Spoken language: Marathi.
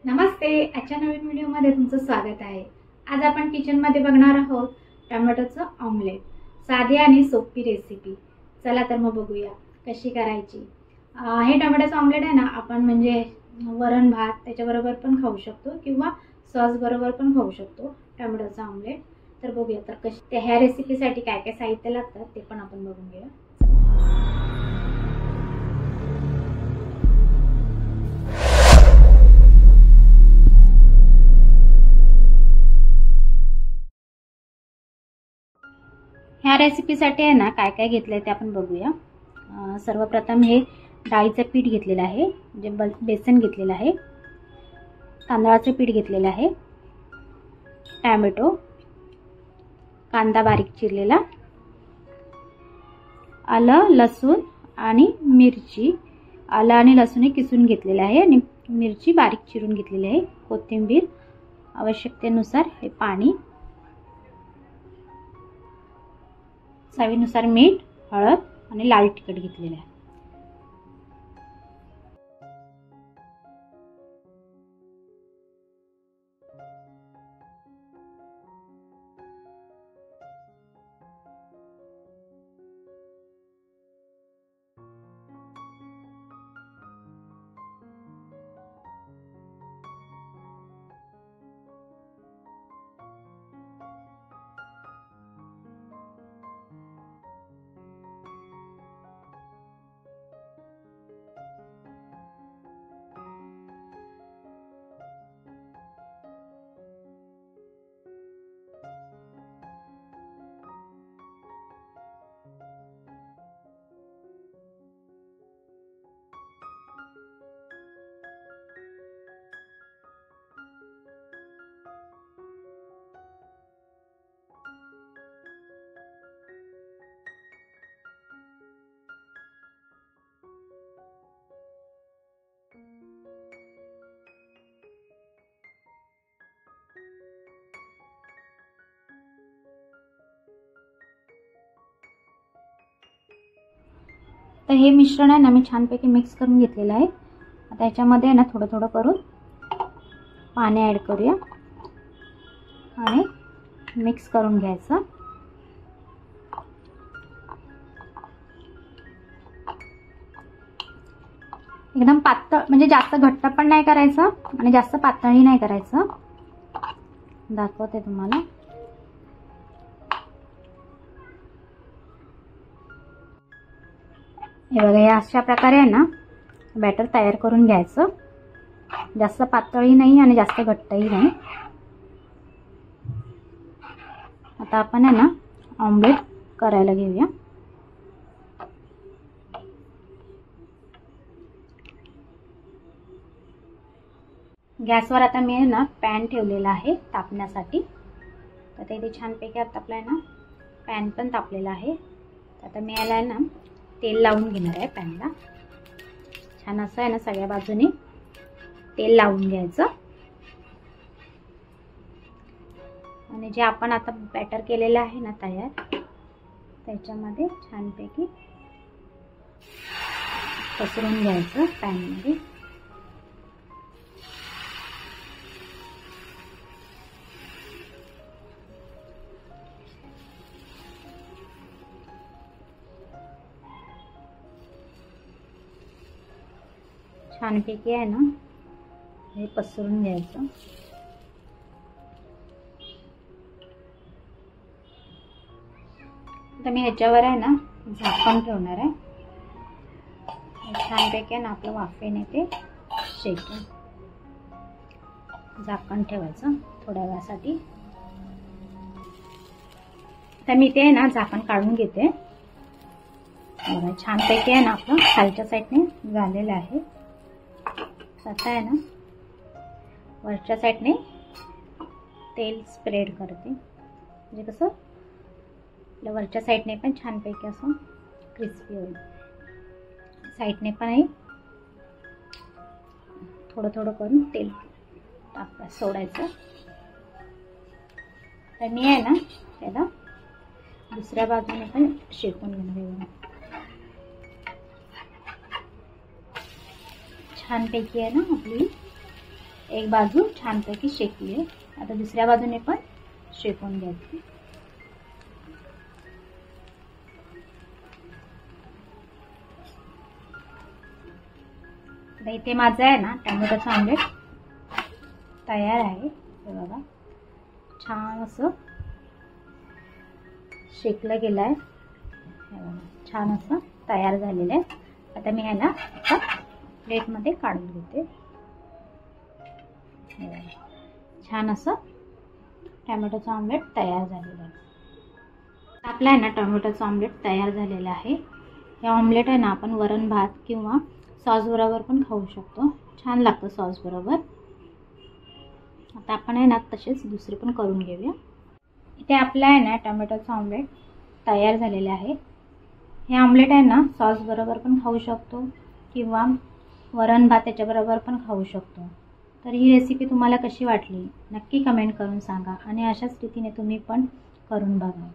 नमस्ते, आजच्या नवीन व्हिडिओमध्ये तुमचं स्वागत आहे। आज आपण किचनमध्ये बघणार आहोत टोमॅटोचं ऑमलेट। साधी आणि सोपी रेसिपी। चला तर मग बघूया कशी करायची। हे टोमॅटोचं ऑमलेट आहे ना, आपण म्हणजे वरण भात त्याच्याबरोबर पण खाऊ शकतो किंवा सॉस बरोबर पण खाऊ शकतो टोमॅटोचं ऑमलेट। तर बघूया तर कशी ह्या रेसिपीसाठी काय काय साहित्य लागतात ते पण आपण बघून घेऊया। ह्या रेसिपीसाठी आहे ना काय काय घेतलंय ते आपण बघूया। सर्वप्रथम हे डाळीचं पीठ घेतलेलं आहे, म्हणजे बेसन घेतलेलं आहे, तांदळाचं पीठ घेतलेलं आहे, टोमॅटो, कांदा बारीक चिरलेला, आलं लसूण आणि मिरची, आलं आणि लसूण किसून घेतलेलं आहे आणि मिरची बारीक चिरून घेतलेली आहे, कोथिंबीर, आवश्यकतेनुसार हे पाणी, चवीनुसार मीठ, हळद आणि लाल तिखट घेतलेले आहे। तर हे मिश्रण आहे ना मी छानपैकी मिक्स करून घेतलेलं आहे। आता याच्यामध्ये आहे ना थोडं थोडं करून पाणी ॲड करूया आणि मिक्स करून घ्यायचं। एकदम पातळ, म्हणजे जास्त घट्ट पण नाही करायचं आणि जास्त पातळही नाही करायचं। दाखवते तुम्हाला। हे बघा, हे अशा प्रकारे आहे ना बॅटर तयार करून घ्यायचं। जास्त पातळही नाही आणि जास्त घट्टही नाही। आता आपण आहे ना ऑमलेट करायला घेऊया। गॅसवर आता मी आहे ना पॅन ठेवलेला आहे तापण्यासाठी। तर इथे छानपैकी आता आपला आहे ना पॅन पण तापलेला आहे। आता मी याला आहे ना तेल लावून घेणार आहे पॅनला। छान असं आहे ना सगळ्या बाजूने तेल लावून घ्यायचं आणि जे आपण आता बॅटर केलेलं आहे ना तयार, त्याच्यामध्ये छानपैकी पसरून घ्यायचं पॅनमध्ये। छानपैकी आहे ना हे पसरून घ्यायचं। तर मी ह्याच्यावर आहे ना झाकण ठेवणार आहे। छानपैकी आहे ना आपलं वाफेने ते शेकेल। झाकण ठेवायचं थोड्या वेळासाठी। तर मी ते आहे ना झाकण काढून घेते। बघा छानपैकी आहे ना आपलं खालच्या साईडने झालेलं आहे। आता आहे ना वरच्या साईडने तेल स्प्रेड करते, म्हणजे कसं आपल्या वरच्या साईडने पण छानपैकी असं क्रिस्पी होईल। साईडने पण आहे थोडं थोडं करून तेल सोडायचं। तर मी आहे ना त्याला दुसऱ्या बाजूने पण शेकून घेणार आहे। छानपैकी आहे ना आपली एक बाजू छानपैकी शेकली आहे. आता दुसऱ्या बाजूने पण शेकून घ्यायची. आता इथे माझं आहे ना टोमॅटोचं ऑमलेट तयार आहे. हे बघा छान असं शेकलं गेलं आहे. हे बघा छान असं तयार झालेलं आहे. आता मी ह्याला एका प्लेटमध्ये काढून घेते. छान असं टोमॅटोचं ऑमलेट तयार झालेलं आहे. आपलं आहे ना टोमॅटोचं ऑमलेट तयार झालेलं आहे. हे ऑमलेट आहे ना आपण वरण भात किंवा सॉस बरोबर पण खाऊ शकतो. छान लागतं सॉस बरोबर. आता आपण आहे ना तसेच दुसरे पण करून घेऊया. इथे आपलं आहे ना टोमॅटोचं ऑमलेट तयार झालेले आहे. हे ऑमलेट आहे ना सॉस बरोबर पण खाऊ शकतो किंवा वरण भात त्याच्याबरोबर पण खाऊ शकतो. तर ही रेसिपी तुम्हाला कशी वाटली नक्की कमेंट करून सांगा आणि अशाच रीतीने तुम्ही पण करून बघा.